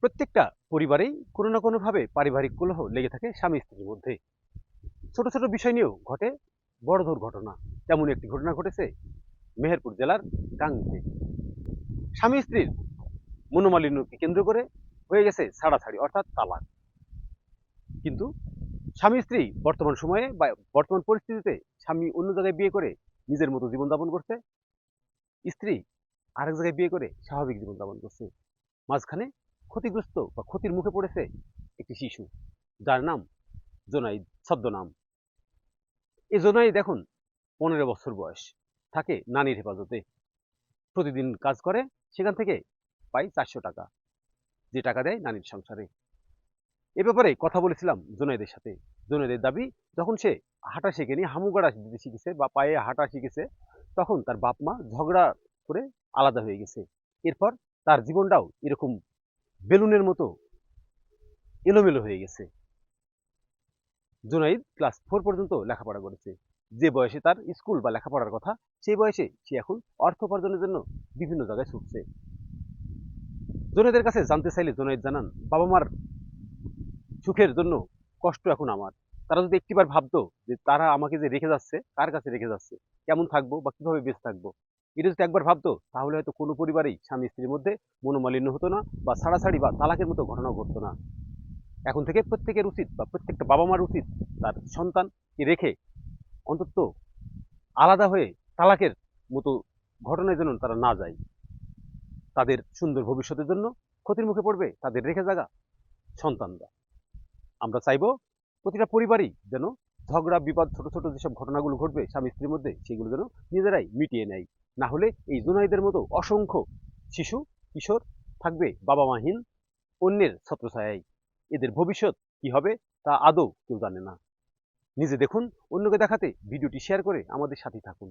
প্রত্যেকটা পরিবারেই কোনো না কোনোভাবে পারিবারিক কলহ লেগে থাকে স্বামী স্ত্রীর মধ্যে। ছোট ছোট বিষয় নিয়েও ঘটে বড় দুর্ঘটনা। তেমন একটি ঘটনা ঘটেছে মেহেরপুর জেলার গাংনীতে। স্বামী স্ত্রীর মনোমালিন্যকে কেন্দ্র করে হয়ে গেছে ছাড়াছাড়ি অর্থাৎ তালাক। কিন্তু স্বামী স্ত্রী বর্তমান সময়ে বা বর্তমান পরিস্থিতিতে স্বামী অন্য জায়গায় বিয়ে করে নিজের মতো জীবনযাপন করছে, স্ত্রী আরেক জায়গায় বিয়ে করে স্বাভাবিক জীবনযাপন করছে। মাঝখানে ক্ষতিগ্রস্ত বা ক্ষতির মুখে পড়েছে একটি শিশু, যার নাম জোনাইদ ছদ্মনাম। এই জোনাইদ এখন 15 বছর বয়স, থাকে নানির হেফাজতে। প্রতিদিন কাজ করে, সেখান থেকে পাই 400 টাকা, যে টাকা দেয় নানির সংসারে। এ ব্যাপারে কথা বলেছিলাম জোনাইদের সাথে। জোনাইদের দাবি, যখন সে হাঁটা শেখেনি, হামুগাড়া দিতে শিখেছে বা পায়ে হাঁটা শিখেছে, তখন তার বাপ মা ঝগড়া করে আলাদা হয়ে গেছে। এরপর তার জীবনটাও এরকম বেলুনের মতো এলোমেলো হয়ে গেছে। জুনাইদ ক্লাস 4 পর্যন্ত লেখাপড়া করেছে। যে বয়সে তার স্কুল বা লেখাপড়ার কথা, সেই বয়সে সে এখন অর্থ উপার্জনের জন্য বিভিন্ন জায়গায় ছুটছে। জুনাইদের কাছে জানতে চাইলে জুনাইদ জানান, বাবা মার সুখের জন্য কষ্ট এখন আমার। তারা যদি একটিবার ভাবতো যে তারা আমাকে যে রেখে যাচ্ছে, কার কাছে রেখে যাচ্ছে, কেমন থাকবো বা কিভাবে বেঁচে থাকবো, এটা যদি একবার ভাবতো, তাহলে হয়তো কোনো পরিবারেই স্বামী স্ত্রীর মধ্যে মনোমালিন্য হতো না, বা ছাড়াছাড়ি বা তালাকের মতো ঘটনা ঘটতো না। এখন থেকে প্রত্যেকের উচিত বা প্রত্যেকটা বাবা মার উচিত তার সন্তানকে রেখে অন্তত আলাদা হয়ে তালাকের মতো ঘটনায় যেন তারা না যায়। তাদের সুন্দর ভবিষ্যতের জন্য ক্ষতির মুখে পড়বে তাদের রেখে যাওয়া সন্তানরা। আমরা চাইবো প্রতিটা পরিবারই যেন ঝগড়া বিবাদ, ছোট ছোট যেসব ঘটনাগুলো ঘটবে স্বামী স্ত্রীর মধ্যে, সেগুলো যেন নিজেরাই মিটিয়ে নেয়। না হলে এই জুনাইদের মতো অসংখ্য শিশু কিশোর থাকবে বাবা মাহীন, অন্যের ছত্রছায়ায়। এদের ভবিষ্যৎ কি হবে তা আদৌ কেউ জানে না। নিজে দেখুন, অন্যকে দেখাতে ভিডিওটি শেয়ার করে আমাদের সাথে থাকুন।